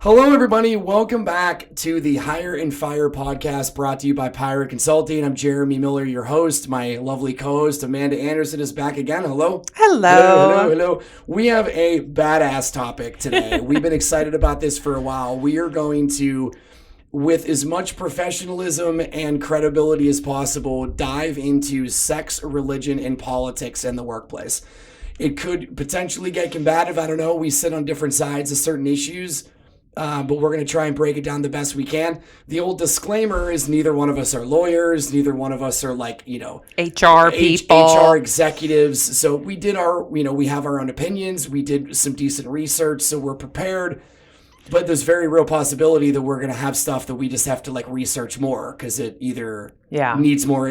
Hello, everybody. Welcome back to the Hire and Fire podcast brought to you by Pirate Consulting. I'm Jeremy Miller, your host. My lovely co-host, Amanda Anderson, is back again. Hello. Hello. We have a badass topic today. We've been excited about this for a while. We are going to, with as much professionalism and credibility as possible, dive into sex, religion, and politics in the workplace. It could potentially get combative. I don't know. We sit on different sides of certain issues. But we're going to try and break it down the best we can. The old disclaimer is neither one of us are lawyers. Neither one of us are HR people. HR executives. So we did we have our own opinions. We did some decent research, so we're prepared. But there's very real possibility that we're going to have stuff that we just have to research more because it either needs more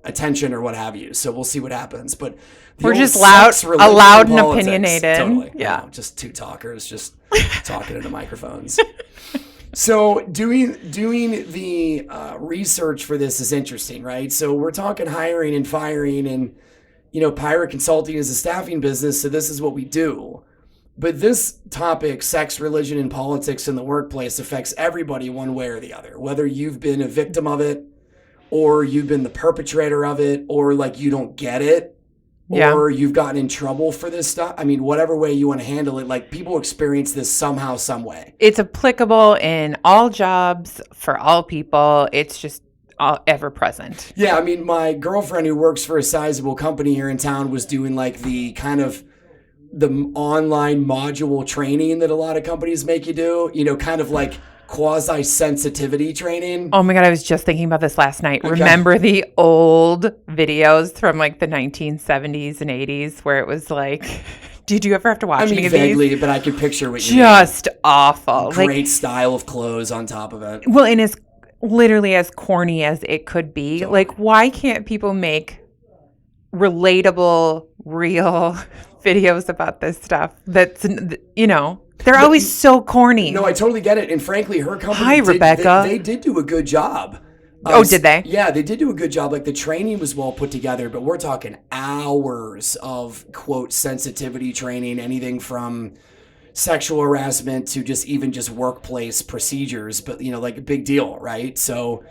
attention or what have you. So we'll see what happens. But we're just loud and opinionated. Totally. Yeah. Just two talkers just talking into microphones. So doing the research for this is interesting, right? So we're talking hiring and firing, and Pirate Consulting is a staffing business, so this is what we do. But this topic, sex, religion, and politics in the workplace, affects everybody one way or the other. Whether you've been a victim of it, or you've been the perpetrator of it, or you don't get it, or you've gotten in trouble for this stuff. I mean, whatever way you want to handle it, people experience this somehow, some way. It's applicable in all jobs, for all people. It's just ever present. Yeah, I mean, my girlfriend who works for a sizable company here in town was doing the kind of the online module training that a lot of companies make you do, kind of quasi-sensitivity training. Oh my God, I was just thinking about this last night. Okay. Remember the old videos from the 1970s and 80s where it was did you ever have to watch any of these? Vaguely, but I could picture what you mean. Just awful. Great style of clothes on top of it. Well, and it's literally as corny as it could be. Totally. Why can't people make relatable, real videos about this stuff? They're always so corny. No, I totally get it. And frankly, her company, Hi, Rebecca. They did do a good job. Did they? Yeah, they did do a good job. The training was well put together, but we're talking hours of, quote, sensitivity training, anything from sexual harassment to just workplace procedures. But, a big deal, right? So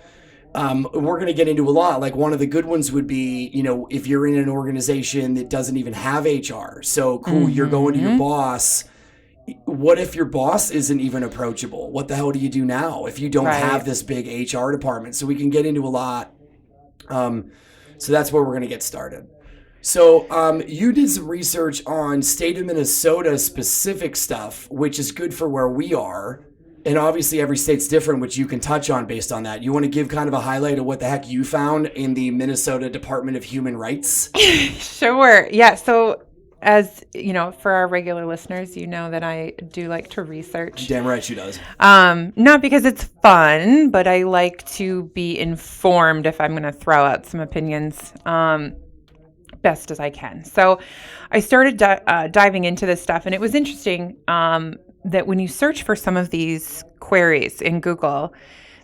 we're going to get into a lot. One of the good ones would be, if you're in an organization that doesn't even have HR. So cool, You're going to your boss. What if your boss isn't even approachable? What the hell do you do now if you don't have this big HR department? So we can get into a lot. So that's where we're going to get started. So you did some research on state of Minnesota specific stuff, which is good for where we are. And obviously every state's different, which you can touch on based on that. You want to give kind of a highlight of what the heck you found in the Minnesota Department of Human Rights? Sure. Yeah. So as for our regular listeners, that I do like to research. Damn right she does. Not because it's fun, but I like to be informed if I'm going to throw out some opinions best as I can. So I started diving into this stuff, and it was interesting that when you search for some of these queries in Google,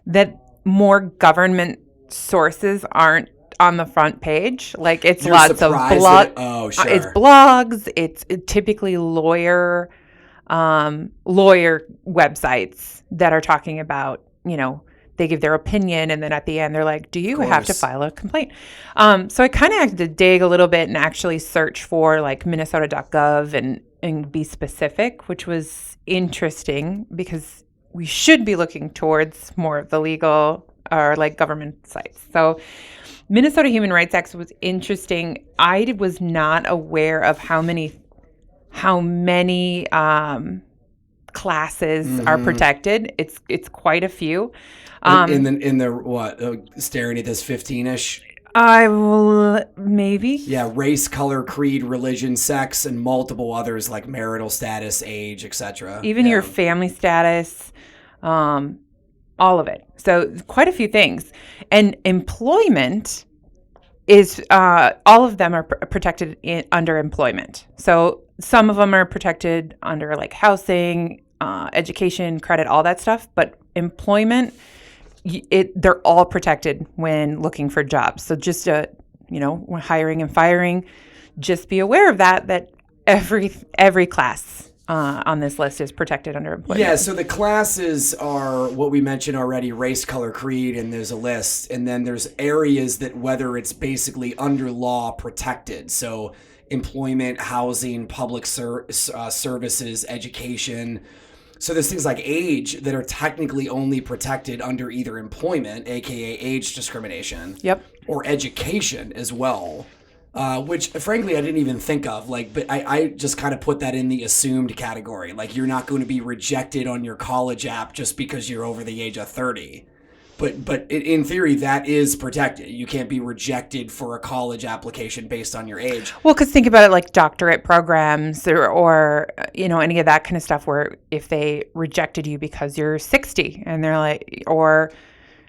that more government sources aren't on the front page. It's You're lots of blogs. Oh, sure. It's blogs. It's typically lawyer websites that are talking about, they give their opinion, and then at the end they're like, do you have to file a complaint? So I kind of had to dig a little bit and actually search for Minnesota.gov and be specific, which was interesting because we should be looking towards more of the legal or government sites. So Minnesota Human Rights Act was interesting. I was not aware of how many classes are protected. It's quite a few. In the what? Staring at this 15-ish. I will maybe. Yeah, race, color, creed, religion, sex, and multiple others like marital status, age, etc. Even your family status, all of it. So quite a few things. And employment is all of them are protected under employment. So some of them are protected under like education, credit, all that stuff. But employment, they're all protected when looking for jobs. So just when hiring and firing, just be aware of that every class on this list is protected under employment. Yeah, so the classes are what we mentioned already, race, color, creed, and there's a list. And then there's areas that whether it's basically under law protected. So employment, housing, public services, education. So there's things like age that are technically only protected under either employment, aka age discrimination, or education as well, which frankly I didn't even think of. But I just kind of put that in the assumed category. Like you're not going to be rejected on your college app just because you're over the age of 30. But in theory, that is protected. You can't be rejected for a college application based on your age. Well, because think about it like doctorate programs or any of that kind of stuff where if they rejected you because you're 60 and they're like, or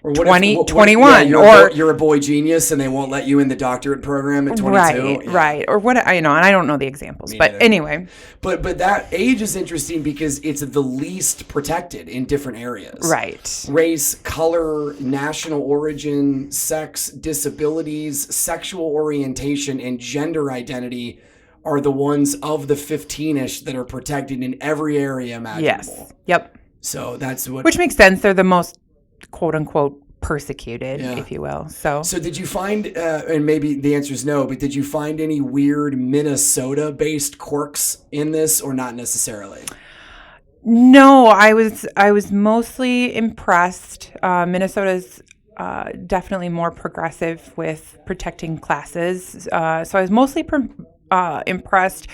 21, you're a boy genius and they won't let you in the doctorate program at 22. Right. Or what, and I don't know the examples, but anyway. But that age is interesting because it's the least protected in different areas. Right. Race, color, national origin, sex, disabilities, sexual orientation, and gender identity are the ones of the 15-ish that are protected in every area imaginable. Yes. Yep. So that's what... Which makes sense. They're the most quote unquote persecuted, if you will. So did you find, and maybe the answer is no, but did you find any weird Minnesota-based quirks in this, or not necessarily? No, I was mostly impressed. Minnesota's definitely more progressive with protecting classes. So I was mostly impressed.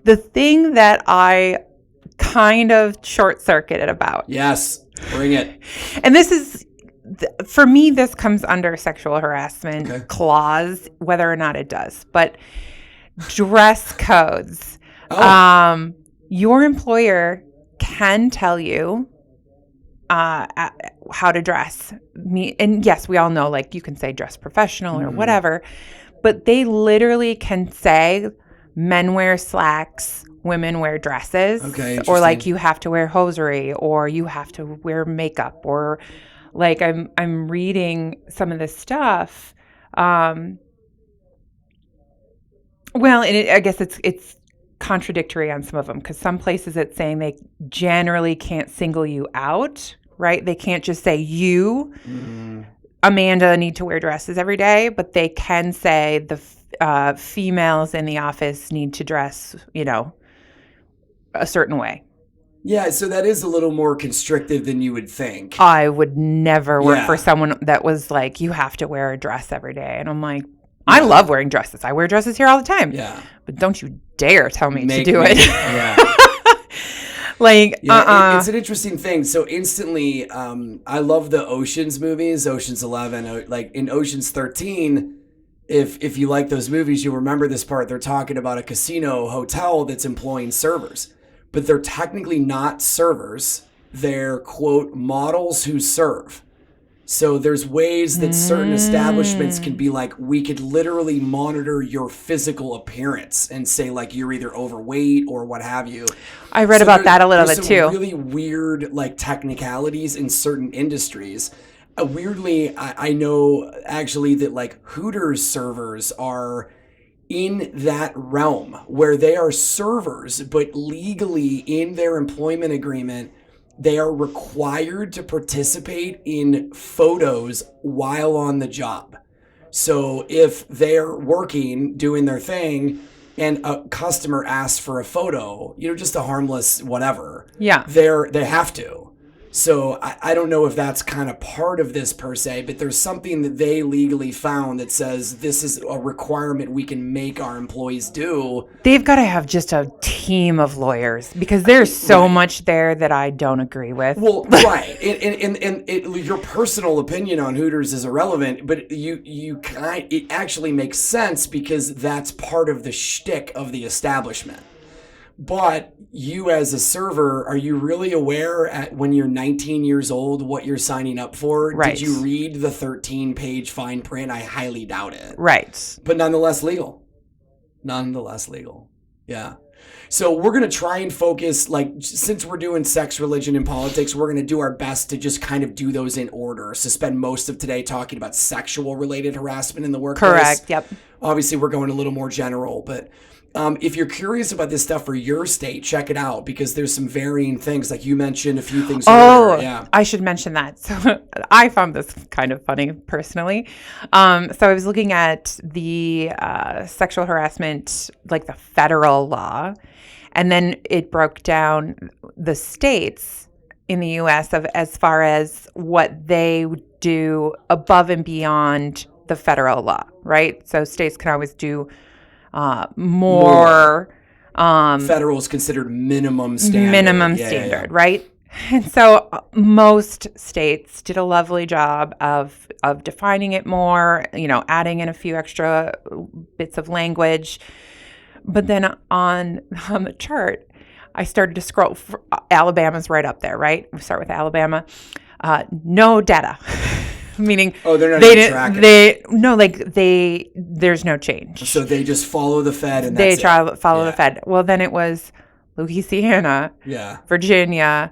The thing that I kind of short-circuited about. Yes, bring it. And this is, for me, this comes under sexual harassment clause, whether or not it does. But dress codes. Your employer can tell you how to dress. And yes, we all know, like, you can say dress professional or whatever. But they literally can say men wear slacks, women wear dresses, or like you have to wear hosiery, or you have to wear makeup, or like I'm reading some of this stuff. Well, and I guess it's contradictory on some of them because some places it's saying they generally can't single you out, right? They can't just say you, Amanda, need to wear dresses every day, but they can say the females in the office need to dress, a certain way. Yeah, so that is a little more constrictive than you would think. I would never work for someone that was like, you have to wear a dress every day. And I'm like, I love wearing dresses. I wear dresses here all the time. Yeah. But don't you dare tell me to do it. Yeah. It's an interesting thing. So instantly, I love the Ocean's movies, Ocean's 11. Like in Ocean's 13, if you like those movies, you'll remember this part. They're talking about a casino hotel that's employing servers. But they're technically not servers. They're, quote, models who serve. So there's ways that certain establishments can be like, we could literally monitor your physical appearance and say, like, you're either overweight or what have you. I read about that a little bit, too. Really weird, like, technicalities in certain industries. Weirdly, I know, actually, that, like, Hooters servers are in that realm where they are servers, but legally in their employment agreement, they are required to participate in photos while on the job. So if they're working, doing their thing, and a customer asks for a photo, just a harmless whatever, they have to. So I don't know if that's kind of part of this per se, but there's something that they legally found that says this is a requirement we can make our employees do. They've got to have just a team of lawyers because there's so much there that I don't agree with. Well, right. And your personal opinion on Hooters is irrelevant, but it actually makes sense because that's part of the shtick of the establishment. But you as a server, are you really aware when you're 19 years old what you're signing up for? Right. Did you read the 13-page fine print? I highly doubt it. Right. But nonetheless legal. Yeah. So we're going to try and focus, like, since we're doing sex, religion, and politics, we're going to do our best to just kind of do those in order. So spend most of today talking about sexual-related harassment in the workplace. Correct, yep. Obviously, we're going a little more general, but if you're curious about this stuff for your state, check it out because there's some varying things. Like you mentioned a few things earlier. Yeah. I should mention that. So I found this kind of funny personally. So I was looking at the sexual harassment, like the federal law, and then it broke down the states in the U.S. of as far as what they do above and beyond the federal law, right? So states can always do more. Federal is considered minimum standard. Right? And so most states did a lovely job of defining it more, adding in a few extra bits of language. But then on the chart, I started to scroll. Alabama's right up there, right? We start with Alabama. No data. Meaning, they're not tracking. There's no change. So they just follow the Fed, and they follow the Fed. Well, then it was Louisiana, Virginia,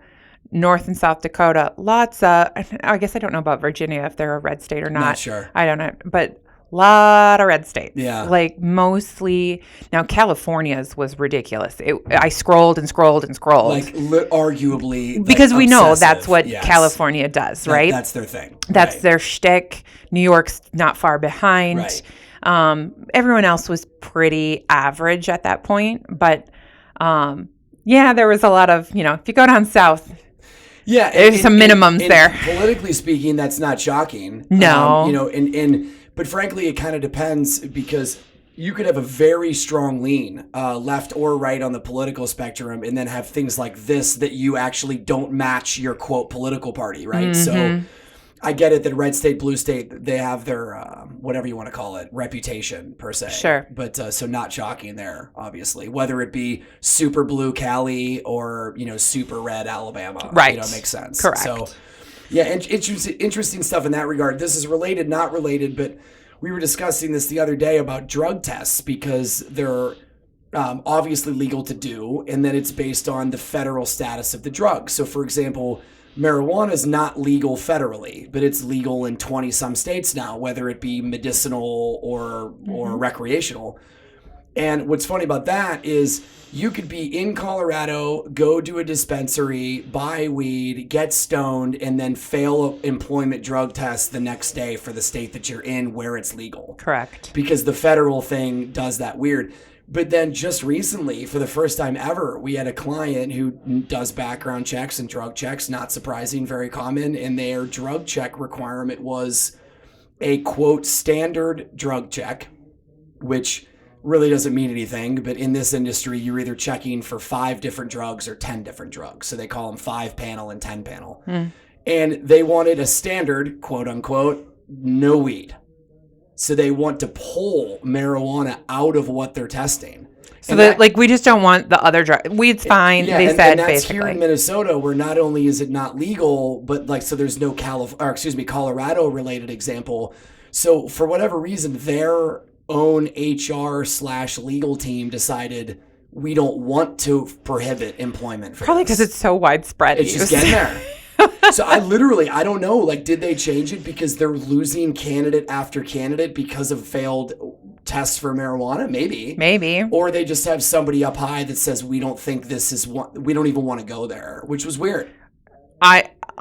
North and South Dakota. Lots of. I guess I don't know about Virginia if they're a red state or not. Not sure. I don't know, but lot of red states. Yeah. Like mostly. Now California's was ridiculous. I scrolled and scrolled and scrolled. Like arguably. Because we know obsessive. that's what California does, right? That's their thing. That's their shtick. New York's not far behind. Right. Everyone else was pretty average at that point. But there was a lot of, if you go down south, there's some minimums there. Politically speaking, that's not shocking. No. But frankly, it kind of depends because you could have a very strong lean, left or right on the political spectrum, and then have things like this that you actually don't match your quote political party, right? Mm-hmm. So I get it that red state, blue state, they have their whatever you want to call it, reputation per se. Sure. But so not shocking there, obviously, whether it be super blue Cali or super red Alabama, right? It makes sense. Correct. So. Yeah, and interesting stuff in that regard. This is related, not related, but we were discussing this the other day about drug tests because they're obviously legal to do, and then it's based on the federal status of the drug. So, for example, marijuana is not legal federally, but it's legal in 20-some states now, whether it be medicinal or recreational. And what's funny about that is you could be in Colorado, go to a dispensary, buy weed, get stoned, and then fail an employment drug test the next day for the state that you're in where it's legal. Correct. Because the federal thing does that weird. But then just recently, for the first time ever, we had a client who does background checks and drug checks, not surprising, very common, and their drug check requirement was a, quote, standard drug check, which really doesn't mean anything, but in this industry, you're either checking for 5 different drugs or 10 different drugs. So they call them 5-panel and 10-panel. And they wanted a standard, quote unquote, no weed. So they want to pull marijuana out of what they're testing. So we just don't want the other drug. Weed's fine, they said, and that's basically. Here in Minnesota, where not only is it not legal, but so there's no Colorado related example. So for whatever reason, their own HR/legal team decided we don't want to prohibit employment for probably because it's so widespread. It's just getting there. So I don't know, did they change it because they're losing candidate after candidate because of failed tests for marijuana? Maybe. Or they just have somebody up high that says we don't think this is we don't even want to go there, which was weird.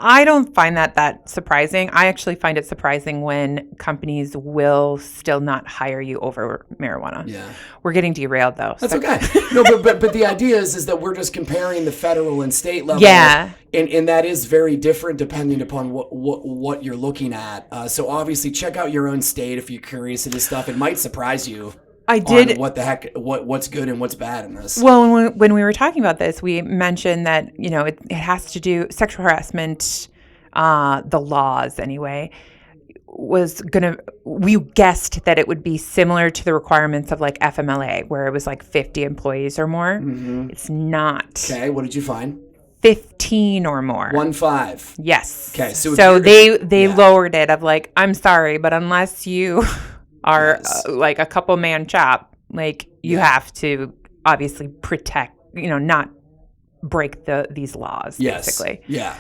I don't find that surprising. I actually find it surprising when companies will still not hire you over marijuana. Yeah. We're getting derailed though. That's okay. No, but the idea is that we're just comparing the federal and state level. Yeah. And that is very different depending upon what you're looking at. So obviously check out your own state if you're curious of this stuff. It might surprise you. I did. On what the heck, what's good and what's bad in this. Well, when we were talking about this, we mentioned that, it has to do sexual harassment, the laws anyway, we guessed that it would be similar to the requirements of FMLA, where it was 50 employees or more. Mm-hmm. It's not. Okay. What did you find? 15 or more. 15. Yes. Okay. So they lowered it of I'm sorry, but unless you are a couple man shop, you have to obviously protect, not break these laws, basically. Yeah.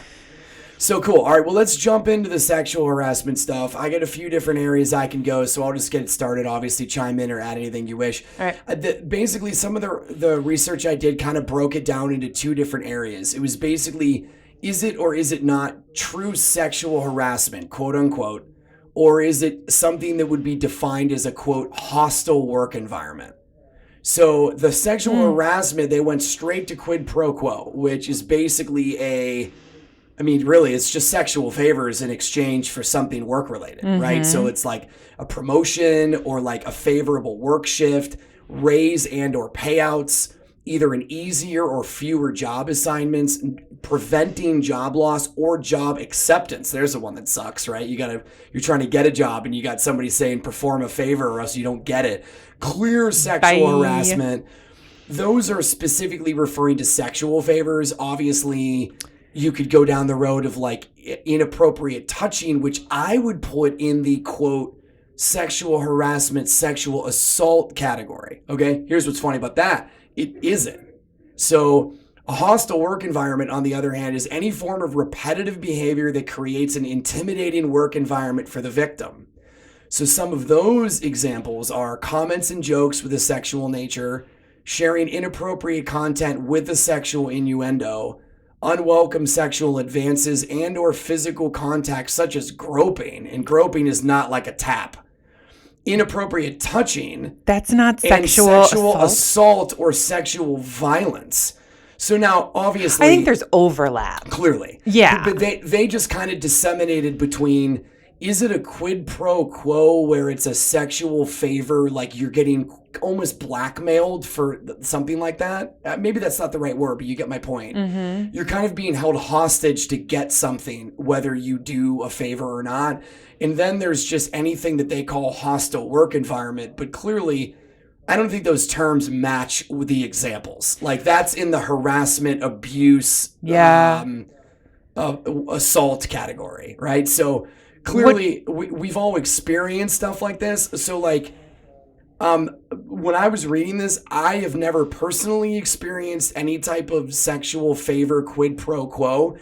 So cool. All right, well, let's jump into the sexual harassment stuff. I got a few different areas I can go, so I'll just get it started. Obviously, chime in or add anything you wish. All right. Basically, some of the research I did kind of broke it down into two different areas. It was basically, is it or is it not true sexual harassment, quote unquote, or is it something that would be defined as a, quote, hostile work environment? So the sexual harassment, they went straight to quid pro quo, which is basically really, it's just sexual favors in exchange for something work-related, right? So it's like a promotion or like a favorable work shift, raise and or payouts, either an easier or fewer job assignments, preventing job loss or job acceptance. There's the one that sucks, right? You're trying to get a job and you got somebody saying perform a favor or else you don't get it. Clear sexual harassment. Those are specifically referring to sexual favors. Obviously, you could go down the road of like inappropriate touching, which I would put in the quote sexual harassment, sexual assault category. Okay, here's what's funny about that. It isn't. So a hostile work environment, on the other hand, is any form of repetitive behavior that creates an intimidating work environment for the victim. So some of those examples are comments and jokes with a sexual nature, sharing inappropriate content with a sexual innuendo, unwelcome sexual advances and or physical contact such as groping, and groping is not like a tap. Inappropriate touching. That's not sexual assault or sexual violence. So now, obviously, I think there's overlap. Clearly. Yeah. But they just kind of disseminated between, is it a quid pro quo where it's a sexual favor, like you're getting almost blackmailed for something like that? Maybe that's not the right word, but you get my point. You're kind of being held hostage to get something, whether you do a favor or not. And then there's just anything that they call hostile work environment. But clearly, I don't think those terms match with the examples. Like that's in the harassment, abuse, assault category, right? So clearly, we've all experienced stuff like this. So like, when I was reading this, I have never personally experienced any type of sexual favor quid pro quo.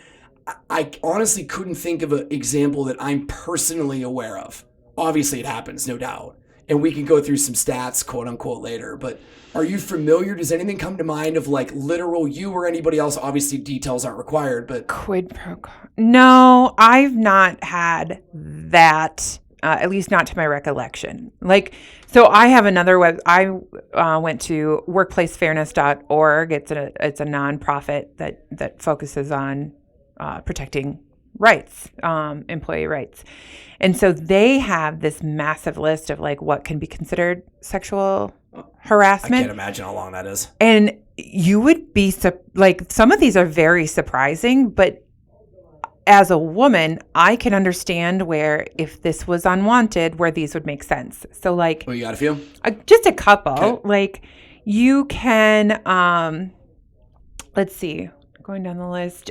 I honestly couldn't think of an example that I'm personally aware of. Obviously, it happens, no doubt. And we can go through some stats, quote unquote, later. But are you familiar? Does anything come to mind of like literal you or anybody else? Obviously, details aren't required, but quid pro quo. No, I've not had that. At least not to my recollection. Like, so I have another I went to workplacefairness.org. It's a nonprofit that focuses on protecting rights, employee rights. And so they have this massive list of like what can be considered sexual harassment. I can't imagine how long that is. And you would be like, some of these are very surprising, but as a woman, I can understand where if this was unwanted, where these would make sense. So like, you got a few? Just a couple. Okay. Like you can, let's see, going down the list,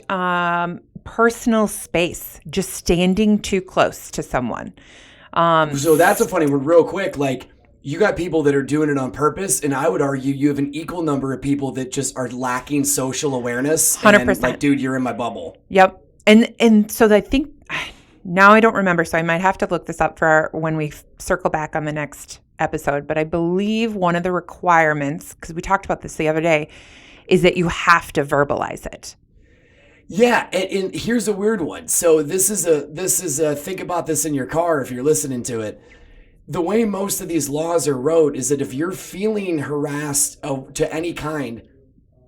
personal space, just standing too close to someone. So that's a funny one, real quick. Like, you got people that are doing it on purpose, and I would argue you have an equal number of people that just are lacking social awareness. 100%. And like, dude, you're in my bubble. Yep. And so I think, now I don't remember, so I might have to look this up for when we circle back on the next episode. But I believe one of the requirements, because we talked about this the other day, is that you have to verbalize it. Yeah, and here's a weird one. So this is a think about this in your car if you're listening to it. The way most of these laws are wrote is that if you're feeling harassed to any kind,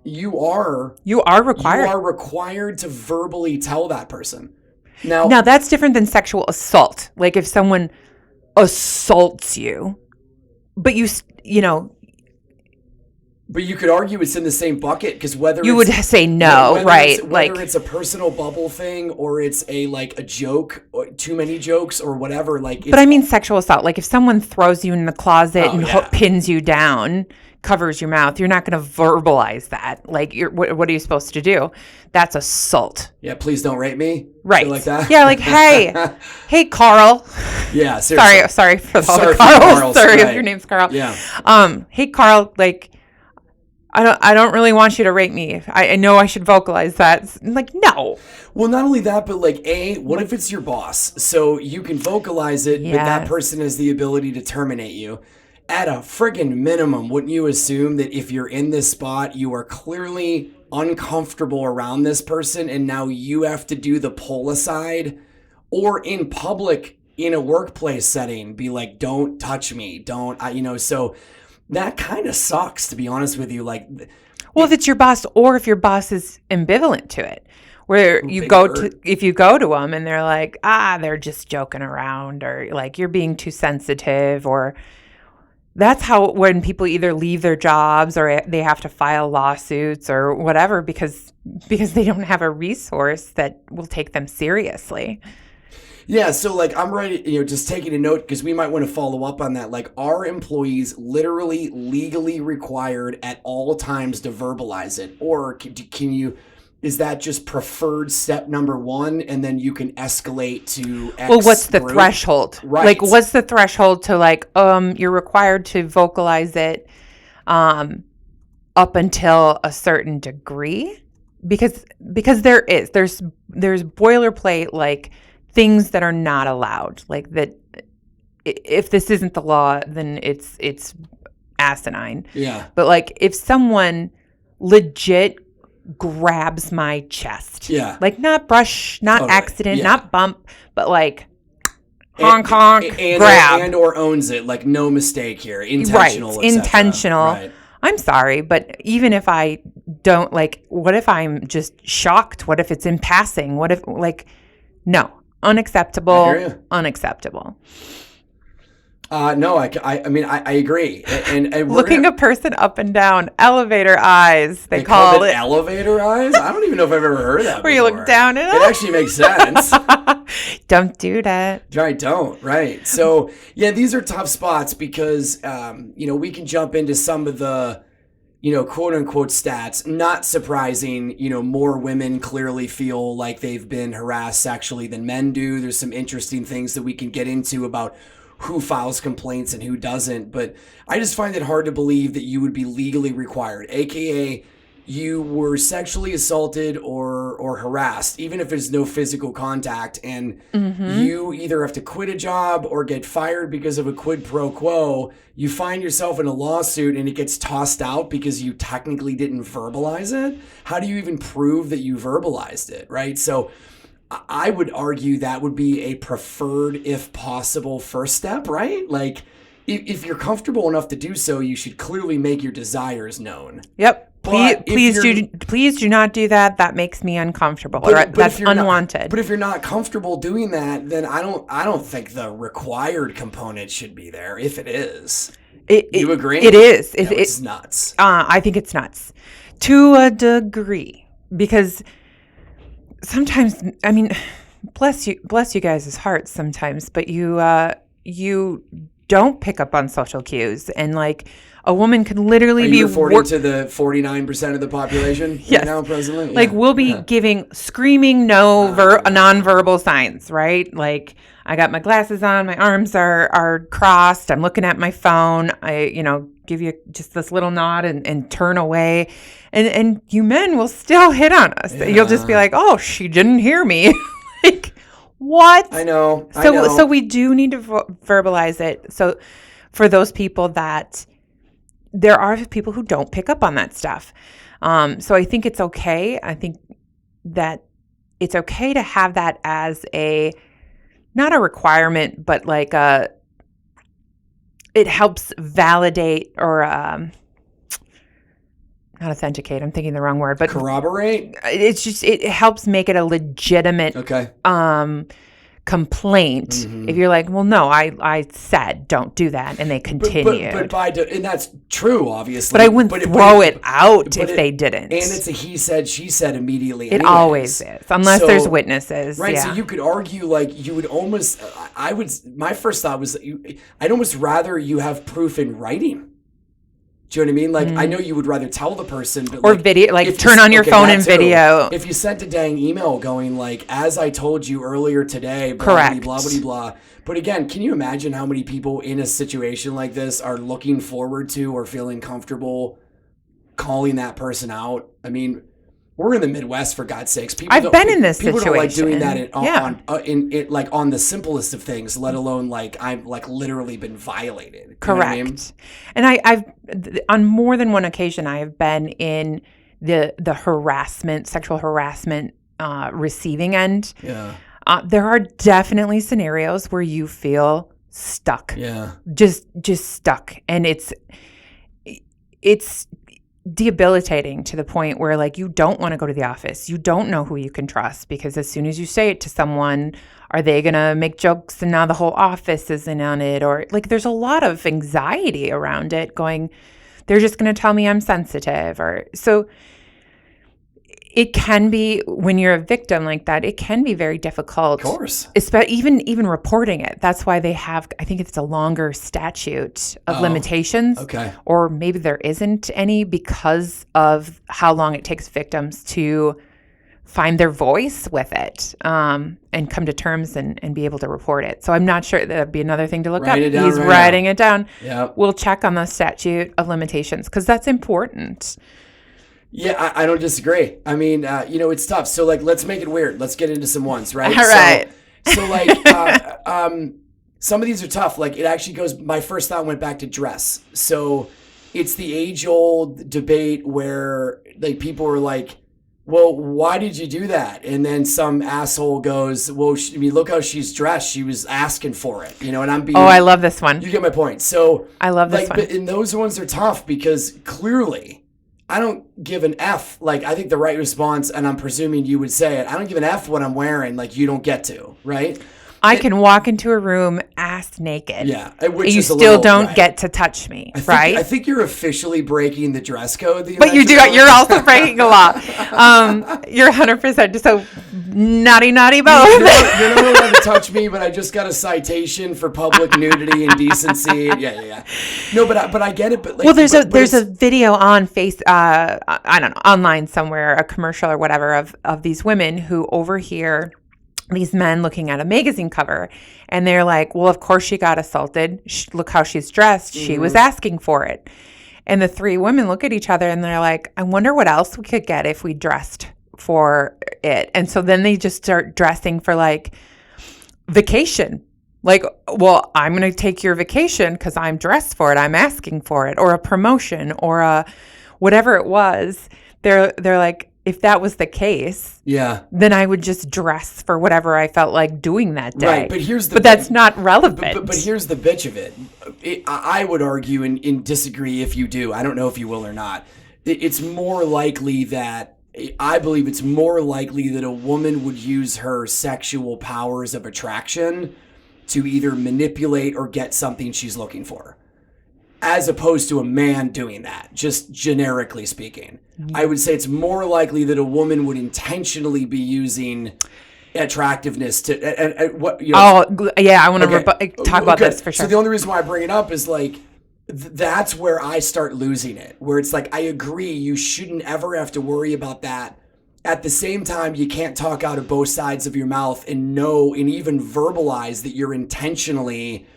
you are required to verbally tell that person. Now that's different than sexual assault. Like if someone assaults you, but but you could argue it's in the same bucket because whether you would say no, right? Whether it's a personal bubble thing or it's a joke, or too many jokes or whatever. But I mean sexual assault. Like if someone throws you in the closet and pins you down, covers your mouth, you're not going to verbalize that. Like what are you supposed to do? That's assault. Yeah, please don't rape me. Right. Like that. Yeah, like hey Carl. Yeah, seriously. Sorry for all the Carls. Sorry if your name's Carl. Yeah. Hey Carl, like I don't really want you to rate me. I know I should vocalize that. Like, no. Well, not only that, but like, what if it's your boss? So you can vocalize it, but that person has the ability to terminate you. At a friggin' minimum, wouldn't you assume that if you're in this spot, you are clearly uncomfortable around this person, and now you have to do the pull aside, or in public in a workplace setting, be like, don't touch me, so that kind of sucks, to be honest with you. Like, well, if it's your boss, or if your boss is ambivalent to it, where if you go to them and they're like, they're just joking around, or like you're being too sensitive, or that's how when people either leave their jobs or they have to file lawsuits or whatever because they don't have a resource that will take them seriously. Yeah, so like I'm right, just taking a note because we might want to follow up on that. Like, are employees literally legally required at all times to verbalize it, or can you? Is that just preferred step number one, and then you can escalate to X? Well, what's the threshold? Right. Like, what's the threshold to like? You're required to vocalize it, up until a certain degree, because there's boilerplate like things that are not allowed. Like that, if this isn't the law, then it's asinine. Yeah. But like, if someone legit grabs my chest. Yeah. Like not brush, not totally. Accident, not bump, but like honk, grab. Or owns it. Like no mistake here. Intentional. Right. Intentional. Right. I'm sorry, but even if I don't like, what if I'm just shocked? What if it's in passing? What if no, unacceptable, I hear you. Unacceptable. No, I mean, I agree. And looking a person up and down, elevator eyes. They call it elevator eyes. I don't even know if I've ever heard of that. Where you look down and it actually makes sense. Don't do that. Right, don't. Right. So yeah, these are tough spots because we can jump into some of the quote unquote stats. Not surprising. More women clearly feel like they've been harassed sexually than men do. There's some interesting things that we can get into about who files complaints and who doesn't, but I just find it hard to believe that you would be legally required, aka you were sexually assaulted or harassed, even if there's no physical contact, and you either have to quit a job or get fired because of a quid pro quo. You find yourself in a lawsuit and it gets tossed out because you technically didn't verbalize it. How do you even prove that you verbalized it, right? So I would argue that would be a preferred, if possible, first step, right? Like, if you're comfortable enough to do so, you should clearly make your desires known. Yep. Please do not do that. That makes me uncomfortable. That's unwanted. But if you're not comfortable doing that, then I don't think the required component should be there. If it is, you agree? It is. It's nuts. I think it's nuts to a degree because. Sometimes, I mean, bless you guys' hearts sometimes, but you don't pick up on social cues, and like a woman can literally be referring to the 49% of the population yes. right now presently. Yeah. Like we'll be giving screaming nonverbal signs, right? Like I got my glasses on, my arms are crossed, I'm looking at my phone, I give you just this little nod and turn away. And you men will still hit on us. Yeah. You'll just be like, oh, she didn't hear me. Like, what? I know. So we do need to verbalize it. So for those people that there are people who don't pick up on that stuff. So I think it's okay. I think that it's okay to have that as not a requirement, but like it helps validate or not authenticate. I'm thinking the wrong word, but corroborate. It's just it helps make it a legitimate complaint. Mm-hmm. If you're like, well, no, I said don't do that, and they continue. And that's true, obviously. But I wouldn't throw it out if they didn't. And it's a he said, she said immediately. It always is, unless there's witnesses. Right. Yeah. So you could argue like you would almost. My first thought was I'd almost rather you have proof in writing. Do you know what I mean? Like, I know you would rather tell the person. But or video, like turn on your phone and video. If you sent a dang email going like, as I told you earlier today, blah, correct. Blah, blah, blah, blah. But again, can you imagine how many people in a situation like this are looking forward to or feeling comfortable calling that person out. I mean, we're in the Midwest, for God's sakes. I've been in this people situation. People don't like doing that like on the simplest of things, let alone like I've like literally been violated. Correct. You know what I mean? And I've on more than one occasion, I have been in the harassment, sexual harassment receiving end. Yeah. There are definitely scenarios where you feel stuck. Yeah. Just stuck. And it's debilitating to the point where like you don't want to go to the office. You don't know who you can trust, because as soon as you say it to someone, are they going to make jokes and now the whole office is in on it? Or like there's a lot of anxiety around it going, they're just going to tell me I'm sensitive. Or so it can be, when you're a victim like that, it can be very difficult. Of course. Even reporting it. That's why they have, I think it's a longer statute of limitations. Okay. Or maybe there isn't any, because of how long it takes victims to find their voice with it and come to terms and be able to report it. So I'm not sure. That'd be another thing to look up. He's writing it down. Yep. We'll check on the statute of limitations, because that's important. Yeah, I don't disagree. I mean, it's tough. So, like, let's make it weird. Let's get into some ones, right? All right. So like, some of these are tough. Like, it actually goes, my first thought went back to dress. So it's the age-old debate where, like, people are like, well, why did you do that? And then some asshole goes, well, look how she's dressed. She was asking for it, and I'm being... Oh, I love this one. You get my point. So I love this one. And those ones are tough because clearly... I don't give an F. Like, I think the right response, and I'm presuming you would say it, I don't give an F what I'm wearing. Like, you don't get to, right? I can walk into a room ass naked. Yeah. You still don't get to touch me, right? I think you're officially breaking the dress code. But you do. You're also breaking a law. You're 100%. So naughty both. You're not allowed to touch me, but I just got a citation for public nudity and decency. Yeah. No, but I get it. But like, well, there's a video on I don't know, online somewhere, a commercial or whatever of these women who overhear these men looking at a magazine cover, and they're like, well, of course she got assaulted. Look how she's dressed. She was asking for it. And the three women look at each other and they're like, I wonder what else we could get if we dressed for it. And so then they just start dressing for like vacation. Like, well, I'm going to take your vacation because I'm dressed for it. I'm asking for it. Or a promotion or a whatever it was. They're like, if that was the case, then I would just dress for whatever I felt like doing that day. Right, but that's not relevant. But here's the bitch of it. I would argue and disagree if you do. I don't know if you will or not. It's more likely that I believe it's more likely that a woman would use her sexual powers of attraction to either manipulate or get something she's looking for, as opposed to a man doing that, just generically speaking. I would say it's more likely that a woman would intentionally be using attractiveness to what. I want to talk about this for sure. So the only reason why I bring it up is like that's where I start losing it. Where it's like I agree, you shouldn't ever have to worry about that. At the same time, you can't talk out of both sides of your mouth and know and even verbalize that you're intentionally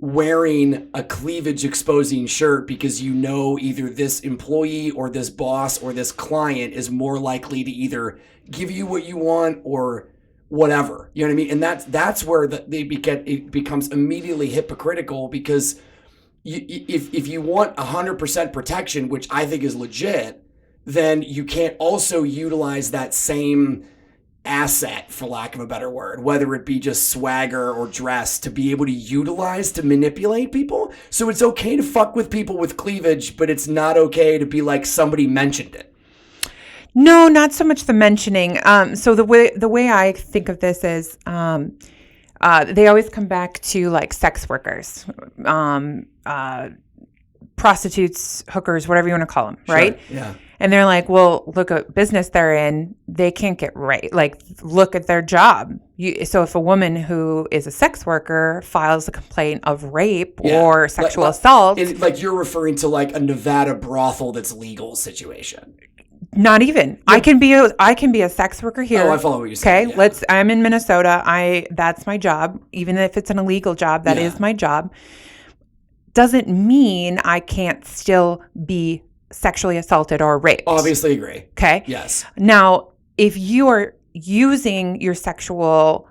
wearing a cleavage exposing shirt because either this employee or this boss or this client is more likely to either give you what you want or whatever. You know what I mean? And that's where it becomes immediately hypocritical, because if you want 100% protection, which I think is legit, then you can't also utilize that same asset, for lack of a better word, whether it be just swagger or dress, to be able to utilize to manipulate people. So it's okay to fuck with people with cleavage, but it's not okay to be like somebody mentioned it. No, not so much the mentioning. So the way I think of this is they always come back to like sex workers, prostitutes, hookers, whatever you want to call them, right? Sure. Yeah. And they're like, well, look at business they're in. They can't get right. Like, look at their job. So if a woman who is a sex worker files a complaint of rape or sexual assault. Like you're referring to like a Nevada brothel that's legal situation. Not even. Yeah. I can be a sex worker here. Oh, I follow what you're saying. Okay, yeah. I'm in Minnesota. That's my job. Even if it's an illegal job, that is my job. Doesn't mean I can't still be sexually assaulted or raped. Obviously agree. Okay. Yes. Now, if you are using your sexual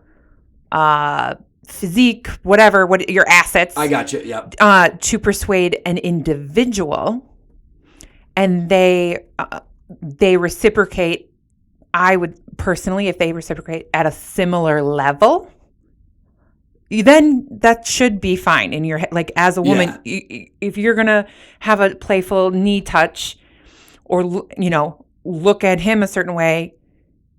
physique, whatever, your assets. I got you. Yep. To persuade an individual, and they reciprocate. I would personally, if they reciprocate at a similar level, then that should be fine in your head. Like as a woman, if you're gonna have a playful knee touch, or look at him a certain way,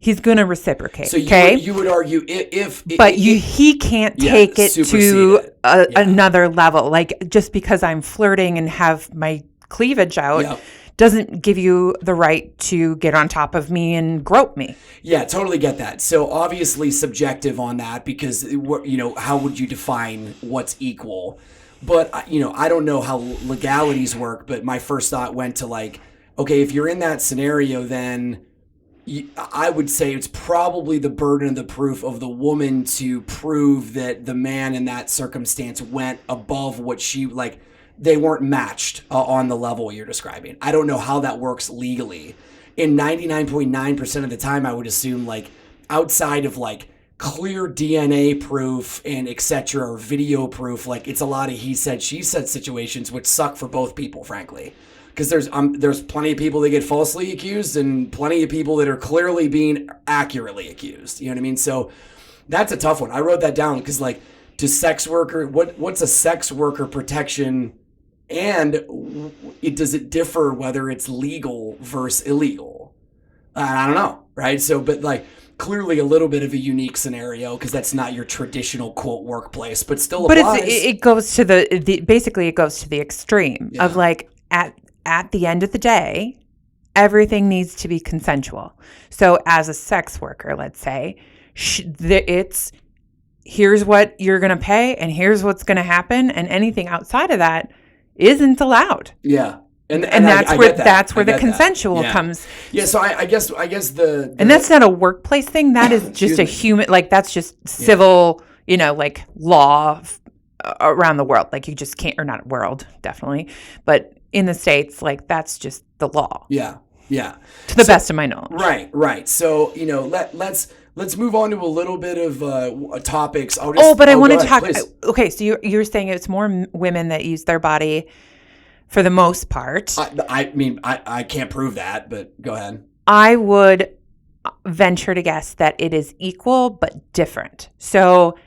he's going to reciprocate. So you would argue he can't take it to another level. Like just because I'm flirting and have my cleavage out doesn't give you the right to get on top of me and grope me. Yeah, totally get that. So obviously subjective on that because, how would you define what's equal? But, I don't know how legalities work, but my first thought went to like, okay, if you're in that scenario, then I would say it's probably the burden of the proof of the woman to prove that the man in that circumstance went above what they weren't matched on the level you're describing. I don't know how that works legally. In 99.9% of the time, I would assume like outside of like clear DNA proof and et cetera, or video proof, like it's a lot of he said, she said situations, which suck for both people, frankly. Because there's plenty of people that get falsely accused and plenty of people that are clearly being accurately accused. You know what I mean? So that's a tough one. I wrote that down because like, what's a sex worker protection, and does it differ whether it's legal versus illegal? I don't know, right? So, but like clearly a little bit of a unique scenario because that's not your traditional quote workplace, but still applies. But it goes to basically it goes to the extreme of like at the end of the day, everything needs to be consensual. So as a sex worker, let's say, it's here's what you're going to pay and here's what's going to happen, and anything outside of that isn't allowed. Yeah. And that's where the consensual comes. Yeah, so I guess the and that's not a workplace thing. That is just a human, like that's just civil, like law around the world. Like you just can't, or not world, definitely, but in the States, like that's just the law. Yeah. To the best of my knowledge. Right. So let's move on to a little bit of topics. I want to talk. Please. Okay, so you're saying it's more women that use their body for the most part. I mean, I can't prove that, but go ahead. I would venture to guess that it is equal but different. So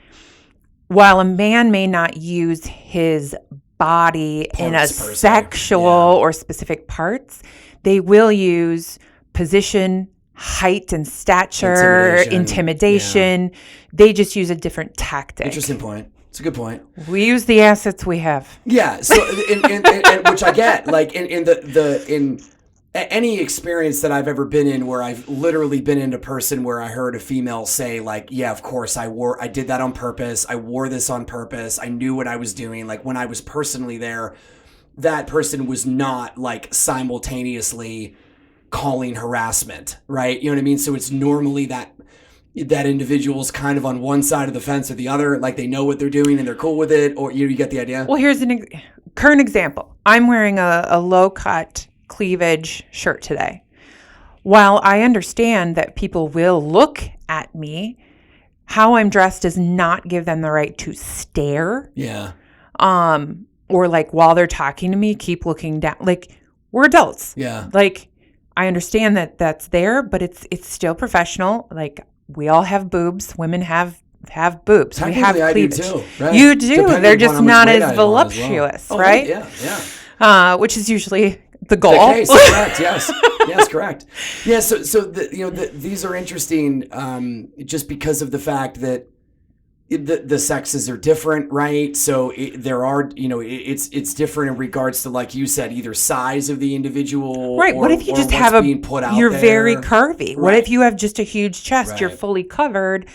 while a man may not use his body in a sexual or specific parts, they will use position, height and stature, intimidation. They just use a different tactic. Interesting point. It's a good point. We use the assets we have. Yeah. So, which I get, like in any experience that I've ever been in, where I've literally been in a person where I heard a female say, like, "Yeah, of course I did that on purpose. I wore this on purpose. I knew what I was doing." Like when I was personally there, that person was not like simultaneously calling harassment, right? You know what I mean? So it's normally that individual's kind of on one side of the fence or the other, like they know what they're doing and they're cool with it, or you get the idea? Well, here's current example. I'm wearing a low-cut cleavage shirt today. While I understand that people will look at me, how I'm dressed does not give them the right to stare. Yeah. Or like while they're talking to me, keep looking down. Like we're adults. Yeah. Like I understand that that's there, but it's still professional. Like we all have boobs. Women have boobs. We have cleavage. I do too, right? You do. They're just not as voluptuous, well. Right? Yeah. Which is usually the goal. The case, correct. Yes, correct. Yeah. So these are interesting, just because of the fact that the sexes are different, right? So there are, it's different in regards to, like you said, either size of the individual, right? What if you just have you're very curvy? Right. What if you have just a huge chest? Right. You're fully covered,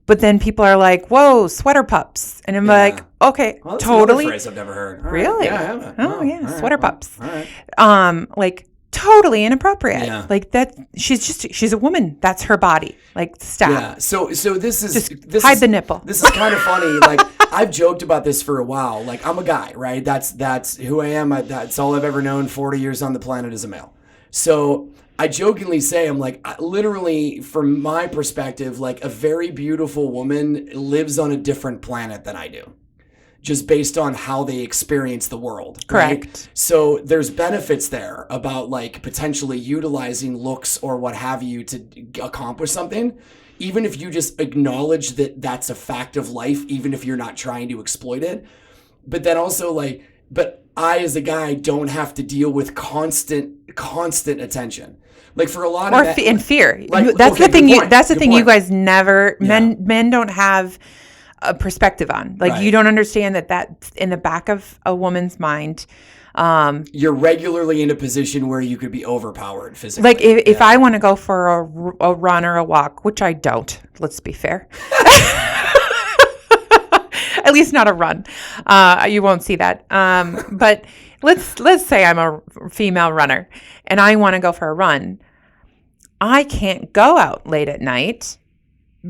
but then people are like, "Whoa, sweater pups," and I'm like, "Okay, totally." Another phrase I've never heard. Really? Yeah, I haven't. Oh, yeah, sweater pups. All right. Like totally inappropriate. Yeah. Like that, she's a woman. That's her body. Like, stop. Yeah. So this is hide the nipple. This is kind of funny. Like, I've joked about this for a while. Like, I'm a guy, right? That's who I am. That's all I've ever known. 40 years on the planet as a male. So I jokingly say, I'm like, literally, from my perspective, like, a very beautiful woman lives on a different planet than I do, just based on how they experience the world. Correct. Right? So there's benefits there about, like, potentially utilizing looks or what have you to accomplish something, even if you just acknowledge that that's a fact of life, even if you're not trying to exploit it. But then also, like, but I, as a guy, don't have to deal with constant attention. Like, for a lot of that, in fear. Like, that's okay, the thing. good That's the thing. point. You guys never Yeah. men don't have a perspective on. Like, Right. you don't understand that in the back of a woman's mind. You're regularly in a position where you could be overpowered physically. Like, if I want to go for a run or a walk, which I don't, let's be fair. At least not a run. You won't see that. But let's say I'm a female runner and I want to go for a run. I can't go out late at night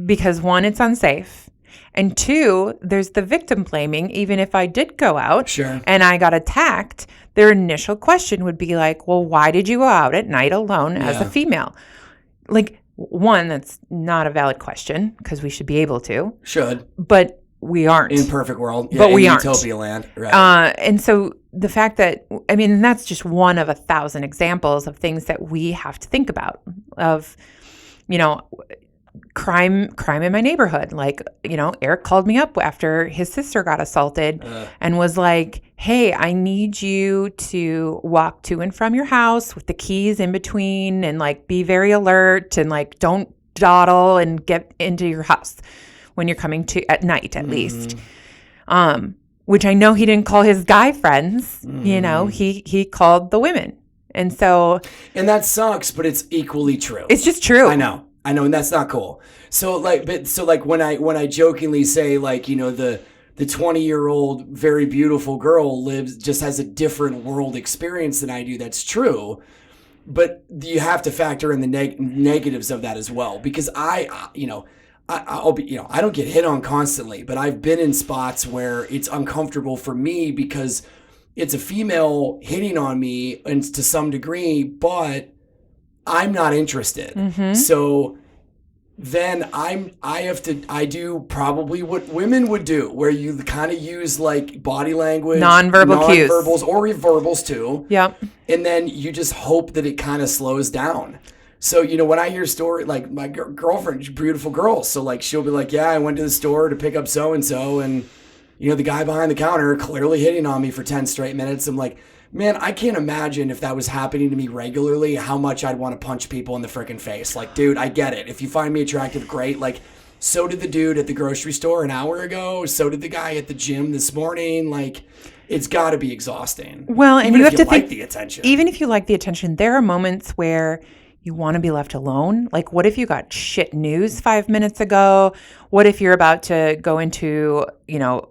because, one, it's unsafe. And two, there's the victim blaming. Even if I did go out Sure. and I got attacked, their initial question would be like, well, why did you go out at night alone as a female? Like, one, that's not a valid question because we should be able to. Should. But we aren't. In perfect world. Yeah, but we in aren't. Utopia land. Right. And so the fact that, I mean, that's just one of 1,000 examples of things that we have to think about of, you know, crime in my neighborhood. Like, you know, Eric called me up after his sister got assaulted and was like, hey, I need you to walk to and from your house with the keys in between and, like, be very alert and, like, don't dawdle and get into your house when you're coming to at night, at least. Which I know he didn't call his guy friends, you know, he called the women. And so. And that sucks, but it's equally true. It's just true. I know, and that's not cool. So, like, when I jokingly say, like, you know, the 20-year-old very beautiful girl just has a different world experience than I do, that's true. But you have to factor in the negatives of that as well, because I'll be, you know, I don't get hit on constantly, but I've been in spots where it's uncomfortable for me because it's a female hitting on me, and to some degree, but I'm not interested. So then I do probably what women would do, where you kind of use, like, body language, nonverbal cues, or verbals too. Yep. And then you just hope that it kind of slows down. So, you know, when I hear a story, like, my girlfriend, she's a beautiful girl. So, like, she'll be like, yeah, I went to the store to pick up so-and-so. And, you know, the guy behind the counter clearly hitting on me for 10 straight minutes. I'm like, man, I can't imagine if that was happening to me regularly, how much I'd want to punch people in the freaking face. Like, dude, I get it. If you find me attractive, great. Like, so did the dude at the grocery store an hour ago. So did the guy at the gym this morning. Like, it's got to be exhausting. Well, and even you if have to like think, the attention. Even if you like the attention, there are moments where you want to be left alone. Like, what if you got shit news 5 minutes ago? What if you're about to go into, you know,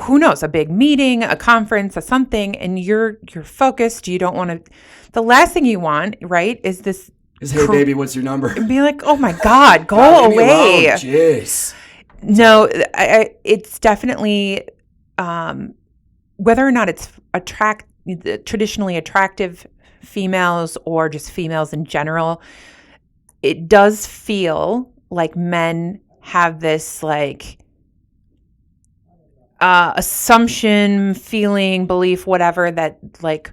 who knows, a big meeting, a conference, a something, and you're focused. You don't want to. The last thing you want, right, is this. Hey, baby, what's your number? And be like, oh my God, go God, away. Jeez. No, it's definitely whether or not it's traditionally attractive females or just females in general, it does feel like men have this, like, assumption, feeling, belief, whatever, that, like,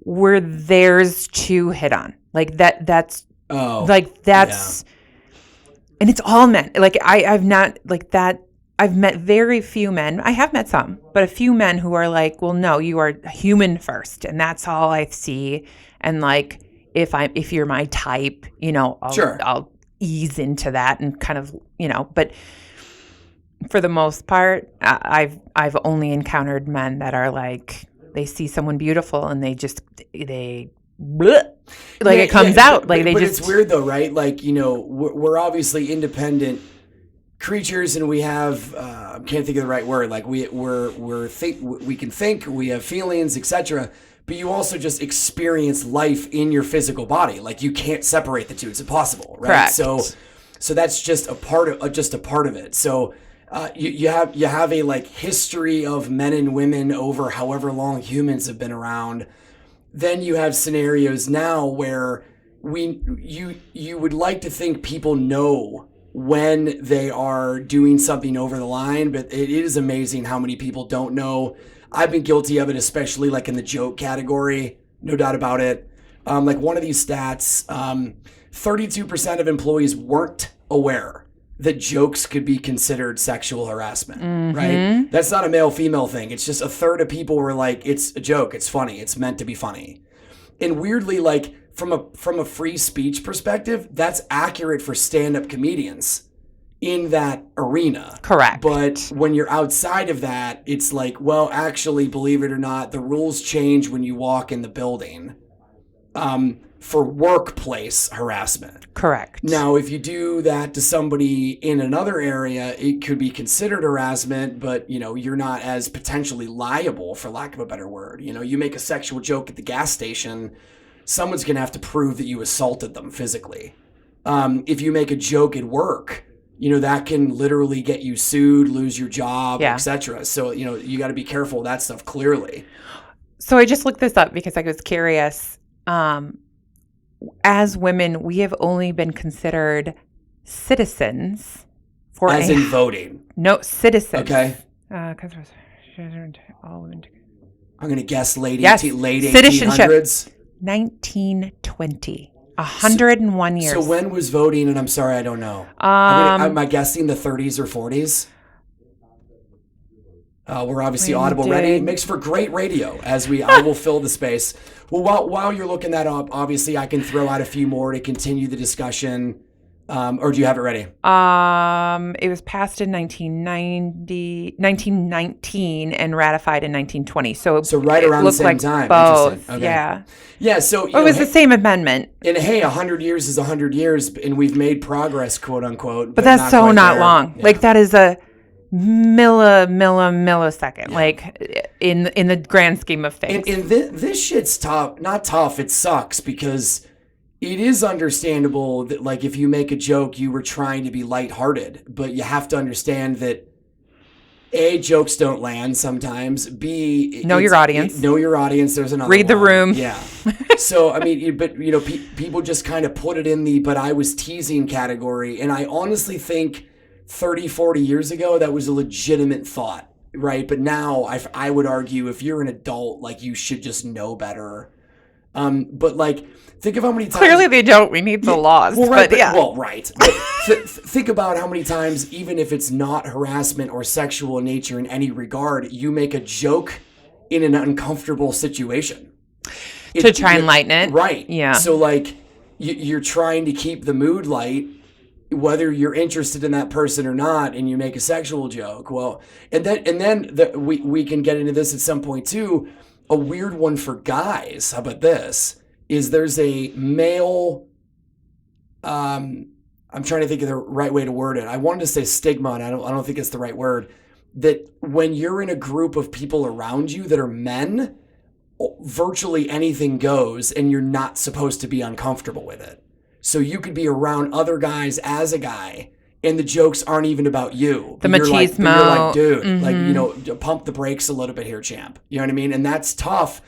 we're theirs to hit on. Like, that's and it's all men. Like, I've not, like, that. I've met very few men. I have met some, but a few men who are like, well, no, you are human first. And that's all I see. And, like, if you're my type, you know, I'll ease into that and kind of, you know, but for the most part, I've only encountered men that are like, they see someone beautiful and it comes out. Like, but it's weird though, right? Like, you know, we're obviously independent creatures, and we have I can't think of the right word. Like, we can think, we have feelings, etc. but you also just experience life in your physical body. Like you can't separate the two. It's impossible, right? Correct. So that's just a part of it. So you have a like history of men and women over however long humans have been around. Then you have scenarios now where you would like to think people know when they are doing something over the line, but it is amazing how many people don't know. I've been guilty of it, especially like in the joke category, no doubt about it. Like one of these stats, 32% of employees weren't aware that jokes could be considered sexual harassment, right? That's not a male-female thing. It's just a third of people were like, it's a joke, it's funny, it's meant to be funny. And weirdly, like from a free speech perspective, that's accurate for stand-up comedians in that arena. Correct. But when you're outside of that, it's like, well, actually, believe it or not, the rules change when you walk in the building for workplace harassment. Correct. Now, if you do that to somebody in another area, it could be considered harassment, but, you know, you're not as potentially liable, for lack of a better word. You know, you make a sexual joke at the gas station, someone's going to have to prove that you assaulted them physically. If you make a joke at work, you know, that can literally get you sued, lose your job, etc. So, you know, you got to be careful of that stuff, clearly. So I just looked this up because I was curious. As women, we have only been considered citizens for as in voting. No, citizens. Okay. All women. I'm going to guess late citizenship. 1800s. 1920. 101 years. So when was voting? And I'm sorry, I don't know. Am I guessing the 30s or 40s? We're obviously audible ready. Makes for great radio I will fill the space. Well, while you're looking that up, obviously I can throw out a few more to continue the discussion. Or do you have it ready? It was passed in 1919 and ratified in 1920. So right around the same time. Both. Okay. Yeah. Yeah. So it was the same amendment. And hey, 100 years is 100 years, and we've made progress, quote unquote. But that's so not long. Yeah. Like that is a millisecond, like in the grand scheme of things. And this shit's tough. Not tough. It sucks because it is understandable that, like, if you make a joke, you were trying to be lighthearted, but you have to understand that A, jokes don't land sometimes. B, know your audience. Know your audience. There's another Read the room. Yeah. So, I mean, but, you know, people just kind of put it in the, but I was teasing category. And I honestly think 30, 40 years ago, that was a legitimate thought, right? But now I would argue if you're an adult, like, you should just know better. But like, think of how many times. Clearly they don't. We need the laws. Well, right, but yeah. Well, right. But think about how many times, even if it's not harassment or sexual in nature in any regard, you make a joke in an uncomfortable situation. To try and lighten it. Right. Yeah. So like, you're trying to keep the mood light, whether you're interested in that person or not, and you make a sexual joke. Well, and then we can get into this at some point too. A weird one for guys, how about this, is there's a male, I'm trying to think of the right way to word it. I wanted to say stigma, and I don't think it's the right word, that when you're in a group of people around you that are men, virtually anything goes, and you're not supposed to be uncomfortable with it. So you could be around other guys as a guy, and the jokes aren't even about you. The machismo. You're like, dude, like, you know, pump the brakes a little bit here, champ. You know what I mean? And that's tough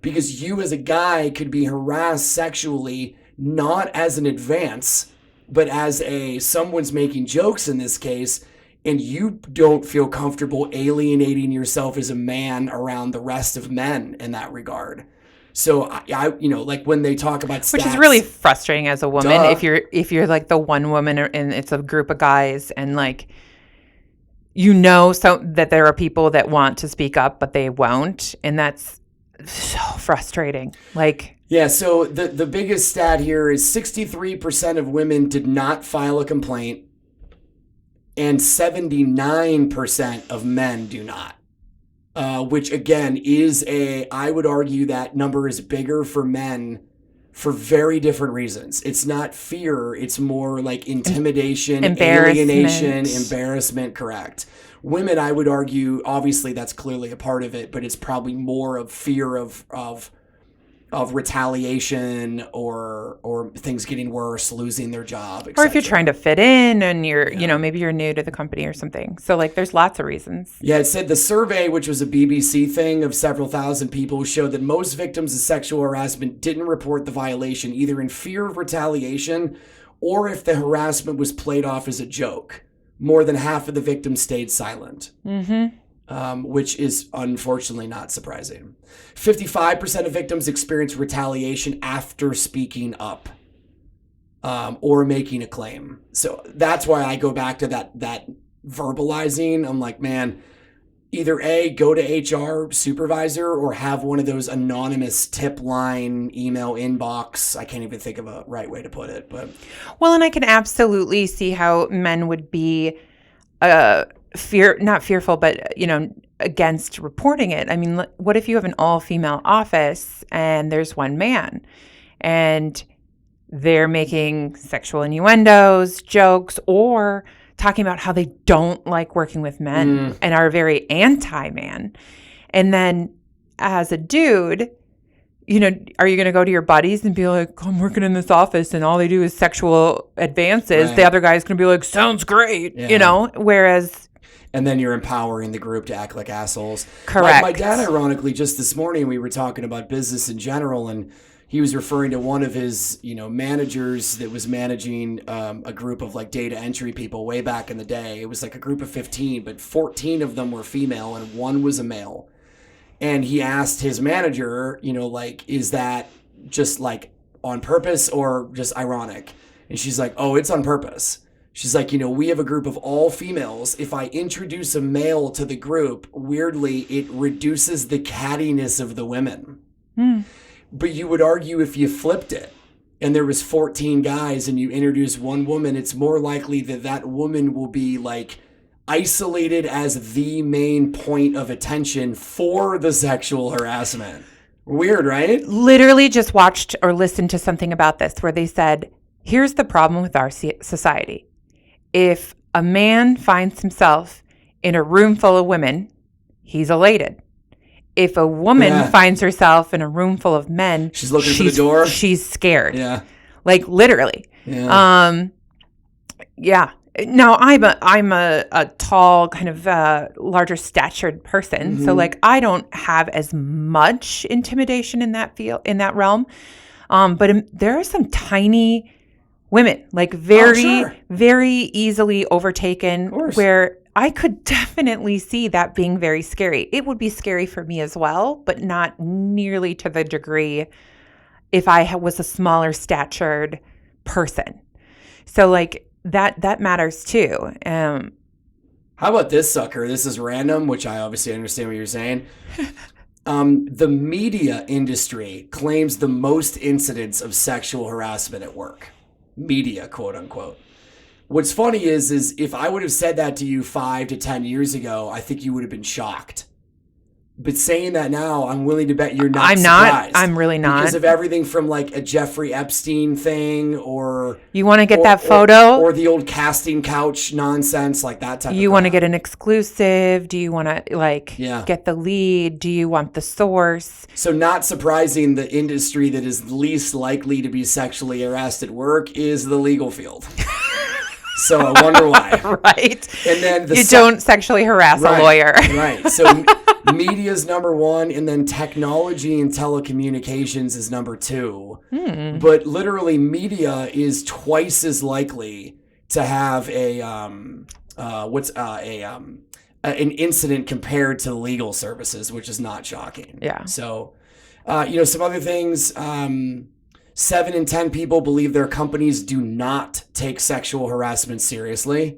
because you as a guy could be harassed sexually, not as an advance, but as someone's making jokes in this case, and you don't feel comfortable alienating yourself as a man around the rest of men in that regard. So I you know, like when they talk about stats, which is really frustrating as a woman. If you're like the one woman and it's a group of guys, and like, you know, so that there are people that want to speak up but they won't, and that's so frustrating. Like, yeah. So the biggest stat here is 63% of women did not file a complaint, and 79% of men do not. Which again is I would argue that number is bigger for men for very different reasons. It's not fear, it's more like intimidation, alienation, embarrassment, correct. Women, I would argue, obviously that's clearly a part of it, but it's probably more of fear of of retaliation or things getting worse, losing their job, or if you're trying to fit in and you're, maybe you're new to the company or something. So like there's lots of reasons. Yeah, it said the survey, which was a BBC thing of several thousand people, showed that most victims of sexual harassment didn't report the violation either in fear of retaliation or if the harassment was played off as a joke. More than half of the victims stayed silent. Which is unfortunately not surprising. 55% of victims experience retaliation after speaking up or making a claim. So that's why I go back to that verbalizing. I'm like, man, either A, go to HR supervisor or have one of those anonymous tip line email inbox. I can't even think of a right way to put it. But well, and I can absolutely see how men would be not fearful, but, against reporting it. I mean, what if you have an all-female office and there's one man and they're making sexual innuendos, jokes, or talking about how they don't like working with men and are very anti-man. And then as a dude, are you going to go to your buddies and be like, I'm working in this office and all they do is sexual advances? Right. The other guy's going to be like, sounds great, whereas... And then you're empowering the group to act like assholes. Correct. My dad, ironically, just this morning, we were talking about business in general, and he was referring to one of his, managers that was managing a group of like data entry people way back in the day. It was like a group of 15, but 14 of them were female and one was a male. And he asked his manager, is that just like on purpose or just ironic? And she's like, oh, it's on purpose. She's like, we have a group of all females. If I introduce a male to the group, weirdly, it reduces the cattiness of the women. But you would argue if you flipped it and there was 14 guys and you introduce one woman, it's more likely that woman will be like isolated as the main point of attention for the sexual harassment. Weird, right? Literally just watched or listened to something about this where they said, here's the problem with our society. If a man finds himself in a room full of women, he's elated. If a woman finds herself in a room full of men, she's looking for the door. She's scared. Yeah. Like literally. Yeah. Now I'm a tall, kind of larger statured person, so like I don't have as much intimidation in that realm. But there are some tiny women, like very easily overtaken, where I could definitely see that being very scary. It would be scary for me as well, but not nearly to the degree if I was a smaller statured person. So like that matters too. How about this sucker? This is random, which I obviously understand what you're saying. The media industry claims the most incidents of sexual harassment at work. Media, quote unquote. What's funny is if I would have said that to you 5 to 10 years ago, I think you would have been shocked. But saying that now, I'm willing to bet you're not surprised. I'm really not. Because of everything from like a Jeffrey Epstein thing or... You want to get that photo? Or the old casting couch nonsense, like that type of You want to get an exclusive? Do you want to get the lead? Do you want the source? So not surprising, the industry that is least likely to be sexually harassed at work is the legal field. So I wonder why. Right. And then don't sexually harass a lawyer. Right. So media's number one, and then technology and telecommunications is number 2. But literally media is twice as likely to have an incident compared to legal services, which is not shocking. Yeah. So, some other things, 7 in 10 people believe their companies do not take sexual harassment seriously.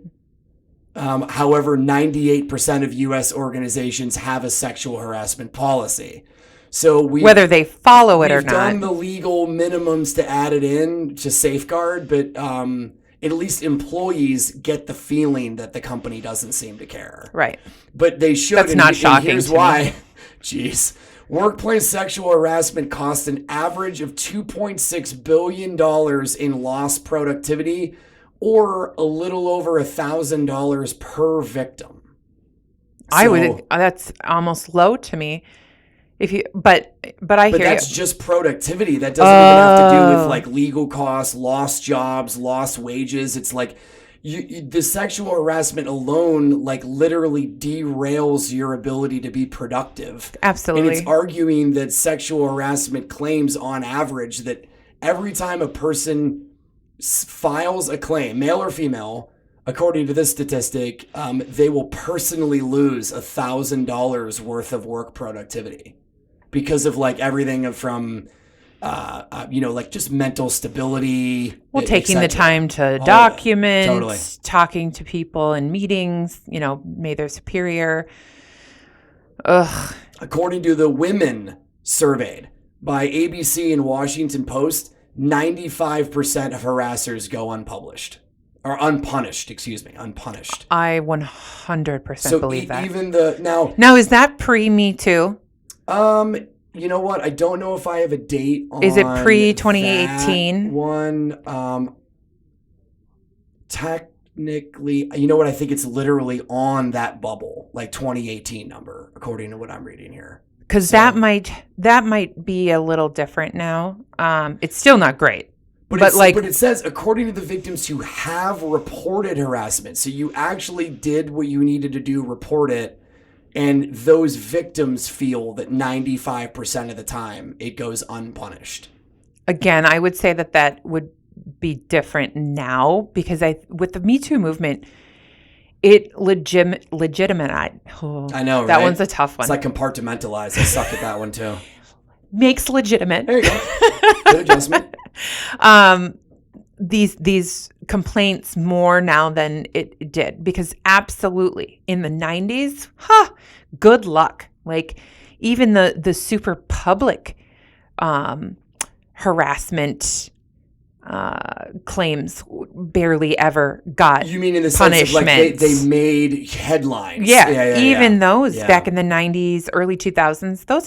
However, 98% of U.S. organizations have a sexual harassment policy. So whether they follow it or not. We've done the legal minimums to add it in to safeguard, but at least employees get the feeling that the company doesn't seem to care. Right. But they should. That's not shocking. And here's why. Jeez. Workplace sexual harassment costs an average of $2.6 billion in lost productivity, or a little over $1,000 per victim. That's almost low to me. But I But hear that's you. just productivity. That doesn't even have to do with like legal costs, lost jobs, lost wages. It's like the sexual harassment alone, like literally derails your ability to be productive. And it's Absolutely. arguing that sexual harassment claims on average that every time a person files a claim, male or female, according to this statistic, they will personally lose $1,000 worth of work productivity because of like everything from like just mental stability. Well, taking the time to document, talking to people in meetings, maybe their superior. Ugh. According to the women surveyed by ABC and Washington Post, 95% of harassers go unpunished. I 100% believe that. Even now is that pre-Me Too? You know what? I don't know if I have a date on. Is it pre-2018? One, technically, you know what? I think it's literally on that bubble, like 2018 number, according to what I'm reading here. Because that might be a little different now. It's still not great. But it says, according to the victims who have reported harassment, so you actually did what you needed to do, report it, and those victims feel that 95% of the time it goes unpunished. Again, I would say that would be different now because with the Me Too movement, it legitimized. I know, right? That one's a tough one. It's like compartmentalized. I suck at that one too. Makes legitimate. There you go. Good adjustment. These complaints more now than it did because absolutely in the 90s, good luck. Like even the super public harassment claims barely ever got You mean in the punishment. sense of like they made headlines? Yeah. Those back in the 90s, early 2000s, those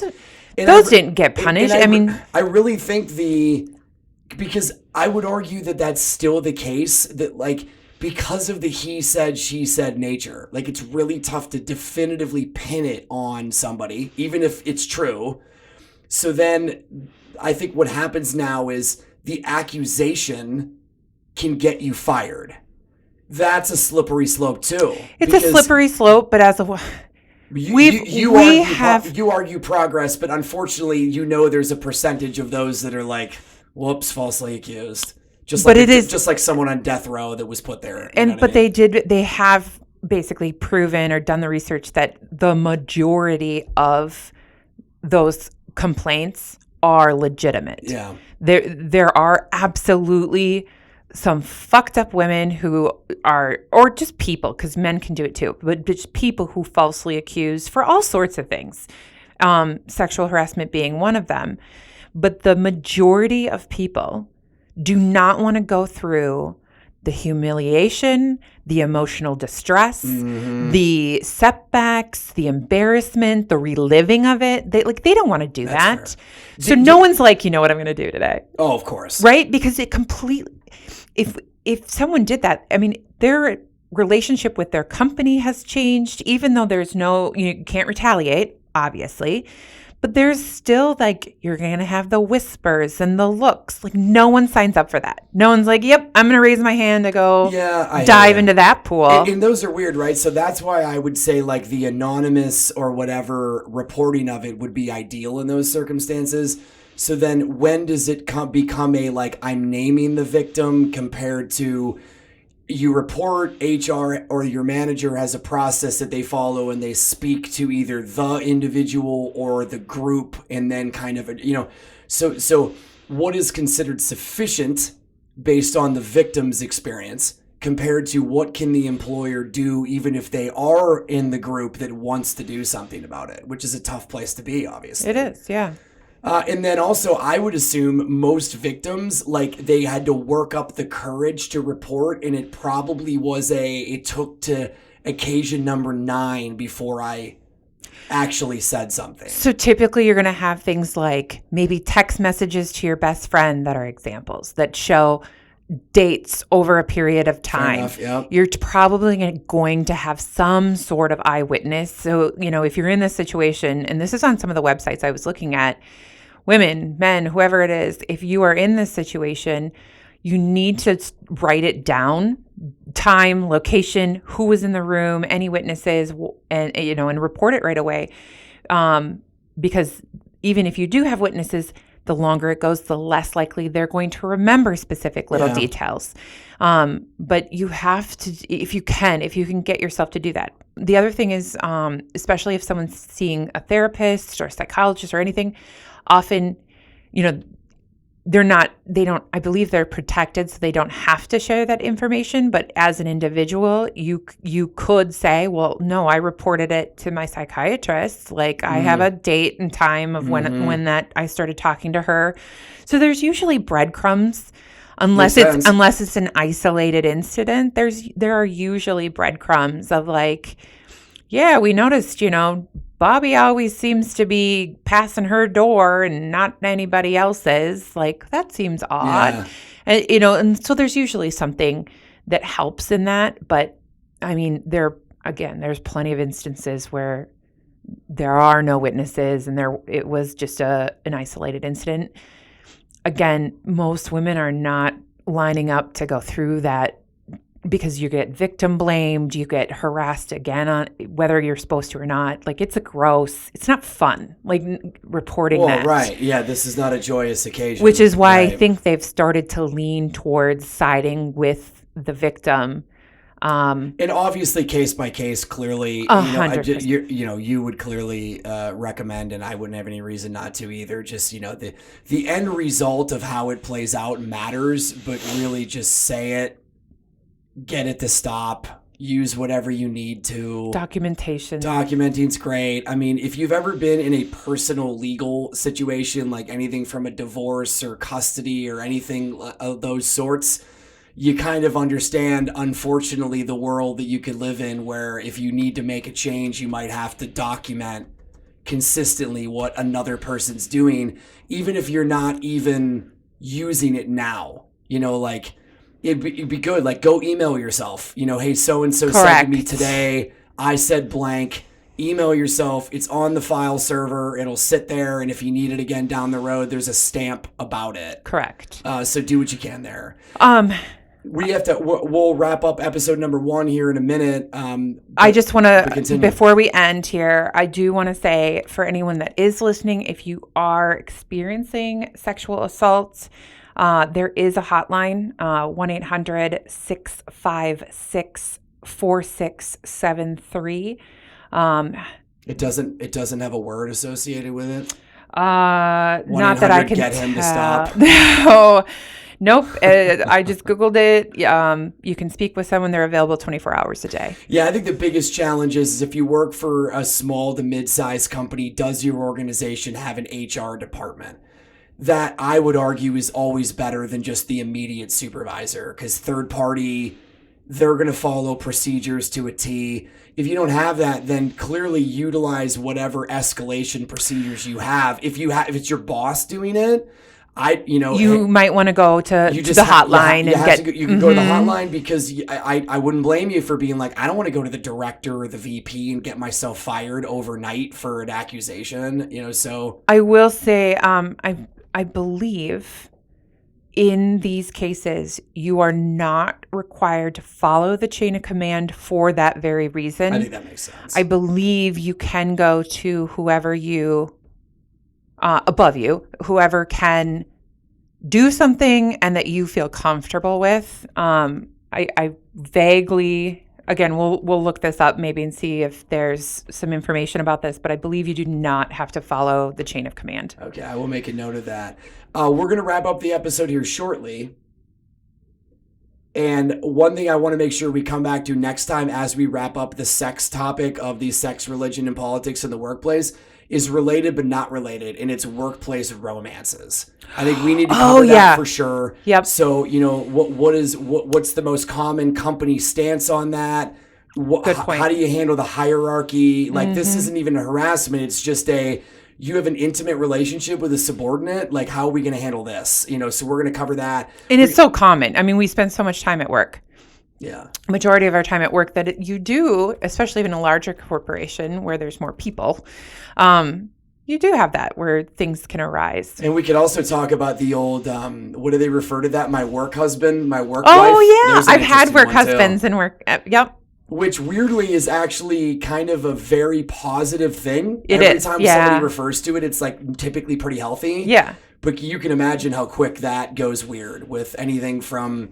didn't get punished. I really think because I would argue that that's still the case, that like because of the he said, she said nature, like it's really tough to definitively pin it on somebody, even if it's true. So then I think what happens now is the accusation can get you fired. That's a slippery slope too. It's a slippery slope, but as a you argue progress, but unfortunately, there's a percentage of those that are like, whoops, falsely accused. Just like someone on death row that was put there. They have basically proven or done the research that the majority of those complaints are legitimate. Yeah. There are absolutely some fucked up women who are, or just people, because men can do it too, but just people who falsely accuse for all sorts of things, sexual harassment being one of them. But the majority of people do not want to go through the humiliation, the emotional distress, the setbacks, the embarrassment, the reliving of it. They don't want to do that. Fair. So no one's like, you know what I'm going to do today? Oh, of course. Right? Because it completely, if someone did that, their relationship with their company has changed, even though there's you can't retaliate, obviously. But there's still you're going to have the whispers and the looks. Like no one signs up for that. No one's like, yep, I'm going to raise my hand to go dive into that pool. And those are weird, right? So that's why I would say the anonymous or whatever reporting of it would be ideal in those circumstances. So then when does it become I'm naming the victim compared to you report, HR or your manager has a process that they follow and they speak to either the individual or the group and then so what is considered sufficient based on the victim's experience compared to what can the employer do even if they are in the group that wants to do something about it, which is a tough place to be, obviously. It is, yeah. And then also, I would assume most victims, they had to work up the courage to report, and it probably was it took to occasion number 9 before I actually said something. So typically you're going to have things like maybe text messages to your best friend that are examples that show dates over a period of time, enough, yep. you're probably going to have some sort of eyewitness. So, if you're in this situation, and this is on some of the websites I was looking at, women, men, whoever it is, if you are in this situation, you need to write it down, time, location, who was in the room, any witnesses, and report it right away. Because even if you do have witnesses, the longer it goes, the less likely they're going to remember specific little details. But you have to, if you can get yourself to do that. The other thing is, especially if someone's seeing a therapist or a psychologist or anything, often, I believe they're protected, so they don't have to share that information. But as an individual, you could say, well, no, I reported it to my psychiatrist. Like I have a date and time of when that I started talking to her. So there's usually breadcrumbs, unless it's an isolated incident. There are usually breadcrumbs of like, yeah, we noticed, Bobby always seems to be passing her door and not anybody else's. Like, that seems odd. Yeah. And so there's usually something that helps in that. But, I mean, there's plenty of instances where there are no witnesses and it was just an isolated incident. Again, most women are not lining up to go through that, because you get victim blamed, you get harassed again on whether you're supposed to or not. Like it's not fun, like reporting that. Right. Yeah. This is not a joyous occasion. Which is why I think they've started to lean towards siding with the victim. And obviously case by case, clearly, 100%. You would clearly recommend, and I wouldn't have any reason not to either. Just, the end result of how it plays out matters, but really just say it. Get it to stop. Use whatever you need to. Documenting's great. I mean, if you've ever been in a personal legal situation, like anything from a divorce or custody or anything of those sorts, you kind of understand, unfortunately, the world that you could live in, where if you need to make a change, you might have to document consistently what another person's doing, even if you're not even using it now. It'd be good. Like, go email yourself. Hey, so-and-so said to me today, I said blank. Email yourself. It's on the file server. It'll sit there. And if you need it again down the road, there's a stamp about it. Correct. So do what you can there. We'll wrap up episode number 1 here in a minute. I just want to, before we end here, I do want to say, for anyone that is listening, if you are experiencing sexual assault, there is a hotline, 1-800-656-4673. It doesn't have a word associated with it. Not that I can get him to stop. No, nope. I just Googled it. You can speak with someone. They're available 24 hours a day. Yeah, I think the biggest challenge is if you work for a small to mid-sized company, does your organization have an HR department? That I would argue is always better than just the immediate supervisor, because third party, they're going to follow procedures to a T. If you don't have that, then clearly utilize whatever escalation procedures you have. If it's your boss doing it, you might want to go to the hotline you can go to the hotline, because I wouldn't blame you for being like, I don't want to go to the director or the VP and get myself fired overnight for an accusation. So I will say, I believe in these cases, you are not required to follow the chain of command for that very reason. I think that makes sense. I believe you can go to whoever above you, whoever can do something and that you feel comfortable with. I vaguely, again, we'll look this up maybe and see if there's some information about this, but I believe you do not have to follow the chain of command. Okay, I will make a note of that. We're going to wrap up the episode here shortly. And one thing I want to make sure we come back to next time as we wrap up the sex topic of the sex, religion, and politics in the workplace is related but not related, and it's workplace romances. I think we need to cover that for sure. Yep. So, what's the most common company stance on that? Good point. How do you handle the hierarchy? Like, this isn't even a harassment. It's just you have an intimate relationship with a subordinate, like how are we going to handle this? So we're going to cover that. And it's so common. I mean, we spend so much time at work. Yeah. Majority of our time at work that you do, especially in a larger corporation where there's more people, you do have that where things can arise. And we could also talk about the old, what do they refer to that? My work husband, my work wife? Oh, yeah. I've had work husbands and work. Yep. Which weirdly is actually kind of a very positive thing. Every time somebody refers to it, it's like typically pretty healthy. Yeah. But you can imagine how quick that goes weird with anything from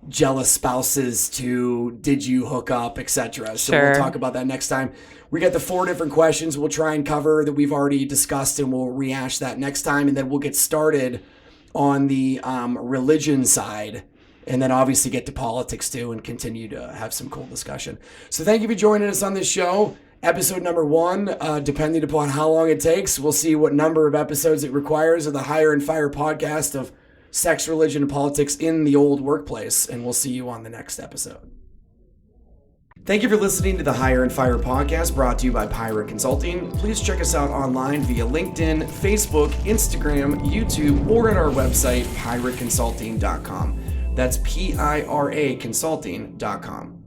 jealous spouses to did you hook up, etc. So we'll talk about that next time. We got the 4 different questions we'll try and cover that we've already discussed, and we'll rehash that next time. And then we'll get started on the religion side, and then obviously get to politics too and continue to have some cool discussion. So thank you for joining us on this show. Episode number 1, depending upon how long it takes, we'll see what number of episodes it requires of the Hire and Fire podcast of sex, religion, and politics in the old workplace. And we'll see you on the next episode. Thank you for listening to the Hire and Fire podcast brought to you by Pirate Consulting. Please check us out online via LinkedIn, Facebook, Instagram, YouTube, or at our website, pirateconsulting.com. That's PIRA consulting.com.